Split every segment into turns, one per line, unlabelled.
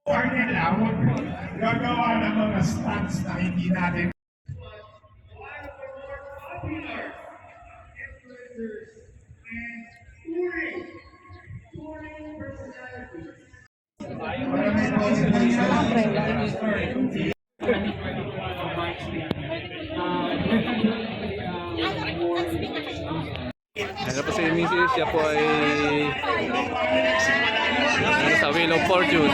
nila, gagawa ng mga stunts na hindi natin.
Ano po si Mrs. Siya po ay sa Wheel of Fortune.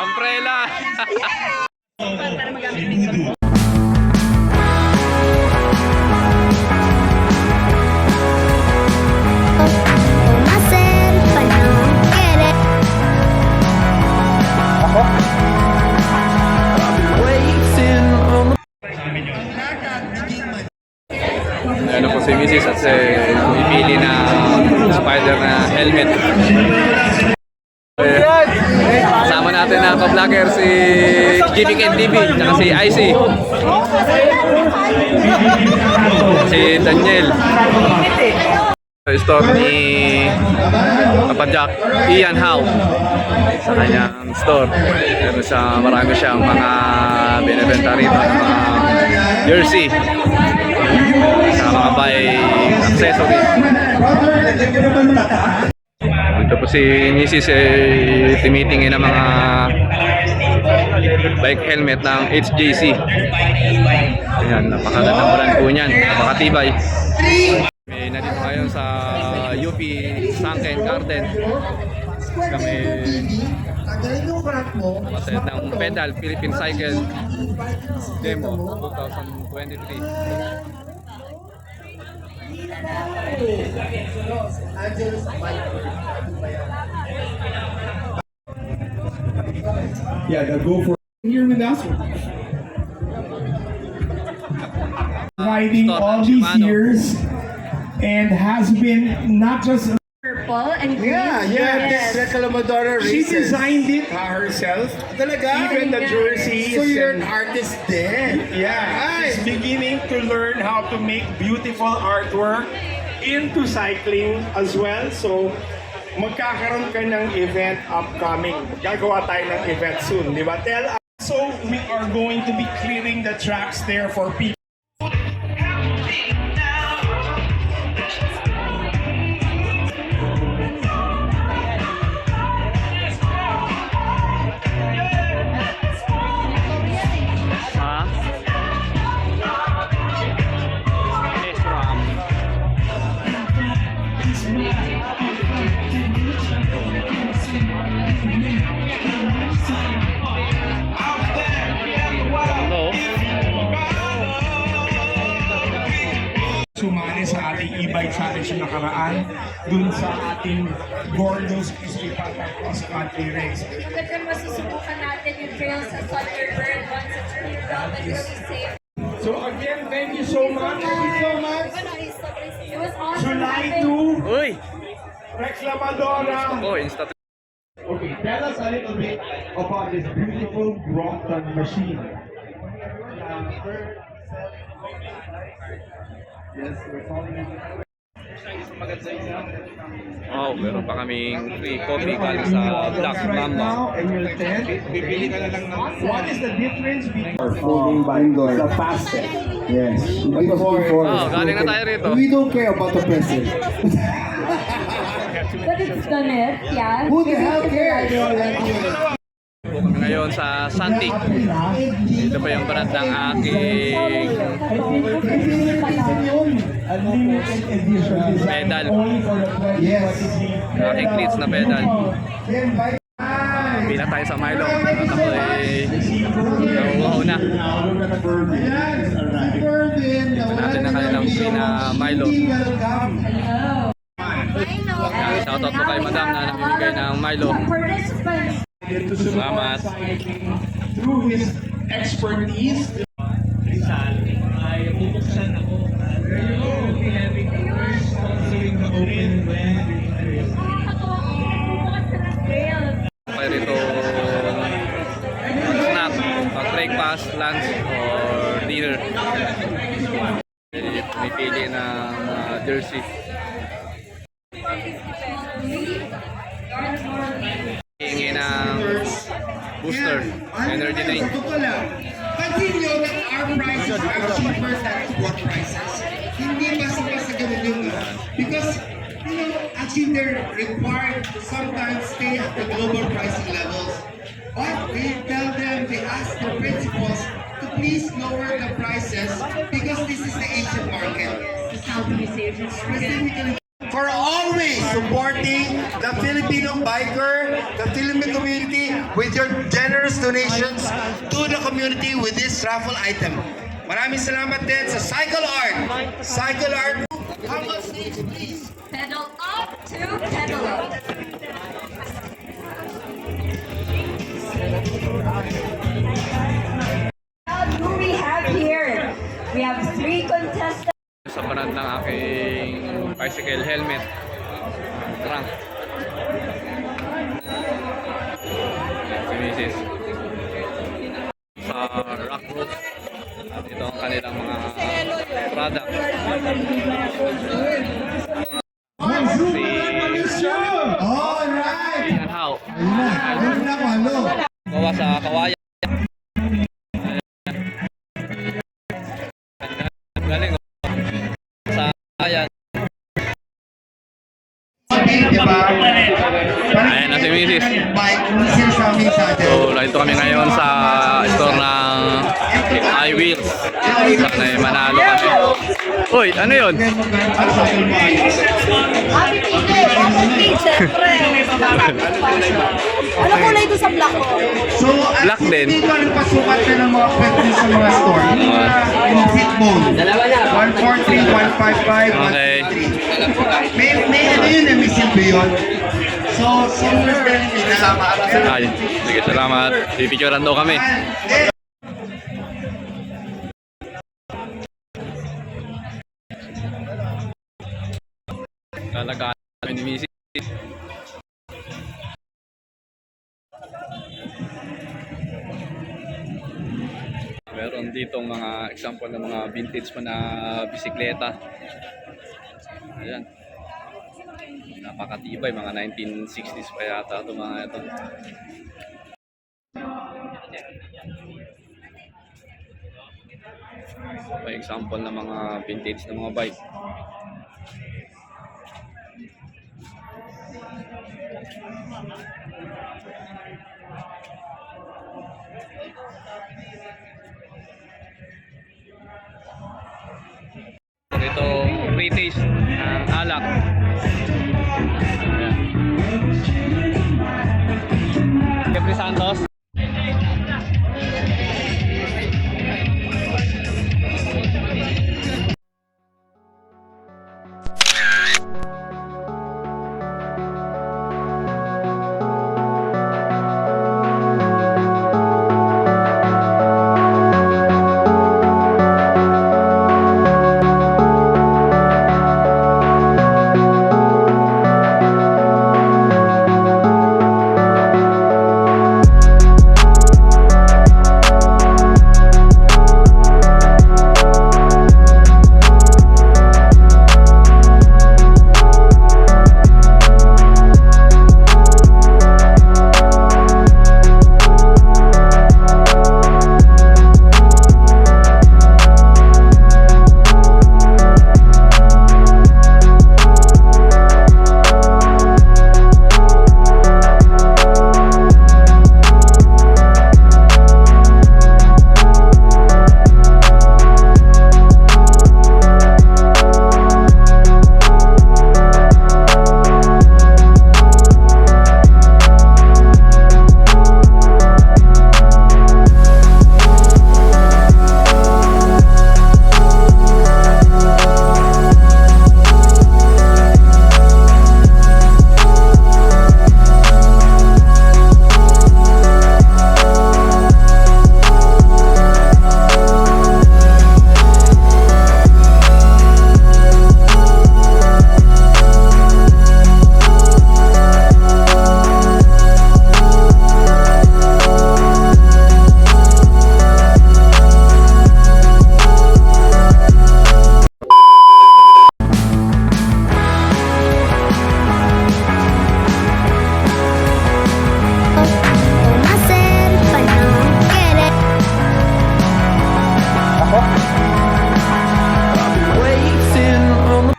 Umbrella! Ano po si Mrs. at pumipili na spider na helmet. Kasama natin ang ka-vlogger si Jimmy KDB at si IC. Si Daniel. Store ni Papa Jack, Ian Howe, sa kanyang store. Marami siyang mga binibenta rito ng mga jersey sa mga bike accessories. Ito po si Mrs. Timitingin ng mga bike helmet ng HJC. Ayan, napakagandang brand po niyan, napakatibay. Nandito ngayon sa UP Sunken Garden. Kami maset ng pedal Philippine Cycle Demo 2023.
Yeah, the go for here with us. Riding all these years and has been not just
purple and green.
yes.
Reclamadora
She
races.
designed it herself.
Talaga?
Even the jerseys.
So you're an
and-
artist din?
Yeah, she's beginning to learn how to make beautiful artwork into cycling as well. So, magkakaroon ka ng event upcoming. Gagawa tayo ng event soon, di ba? Tell us. So, we are going to be clearing the tracks there for people. Sumali sa ating e-bike challenge na nakaraan dun sa ating Gordos Piscipata Cross Country Race.
Magandang masusubukan natin yung trail sa Thunderbird once it's really well and really safe.
So again, thank you so much.
It was awesome.
July
having-
2,
Uy!
Reclamadora.
Oh, Insta.
Okay, tell us a little bit about this beautiful Brompton machine. Yes, we're calling it.
Oh, meron pa kaming free coffee galing sa Black
Right
Mamba.
now, and your tent, bibili ka na lang ng... What is the difference between...
Moving by indoor.
The fastest.
Yes. Before.
Oh, galing na tayo rito.
We don't care about the present.
But it's done it, yeah.
Who the hell cares?
Po kami ngayon sa Santic. Ito pa yung brand ng aking
Unlimited edition design
pedal.
only for the
Yes.
Aking cleats na pedal. Pila tayo sa Milo. At ako nauuhaw na. Ito natin na kanilang free na Milo. Shoutout po kay Madam na namimigay ng Milo.
Participants.
Salamat.
Through his expertise,
Kaya rito snack, breakfast, lunch, or dinner. Pumipili ng jersey. booster, energy drink.
Pansin nyo that our prices are cheaper than spot prices. Hindi basta-basta ganun yung because, actually they're required to sometimes stay at the global pricing levels. But they tell them, they ask the principals to please lower the prices because this is the Asian market. Specifically, for always supporting the Filipino biker, the Filipino community with your generous donations to the community with this raffle item. Maraming salamat din sa Cycle Art. Cycle Art, come on stage please.
Pedal up to pedal up. Who we have here? We have 3 contestants.
Sa brand ng aking bicycle helmet, trunk. Si Mrs. Sa Rock Road. At ito ang kanilang mga product.
Alright!
Si Anhao.
Ayun na, malo.
Gawa sa kawayan. Galing. Sa kawayan.
Diba?
Ayan na si Mrs.
Bike, hindi siya sa aming saddle.
So, nandito kami ngayon sa store ng iWheels. Sana ay manalo kami. Uy, ano yun?
Happy Pete! Happy Pete! Siyempre! Ano kulay ito sa black ko?
So,
Black din.
Dito ang pasukat na ng mga pwede sa mga store. Yung fit mode. 143, 155,
Okay.
153. May ano yun may silbi yun. So, silver na.
Ay, sige, salamat. Pipicturean daw kami. Talaga kami ni Mrs. Meron dito mga example ng mga vintage pa na bisikleta. Ayan. Napakatibay, mga 1960s pa yata ito mga ito. May example ng mga vintage na mga bike. Ito, British alak. Ayan. Jeffrey Santos.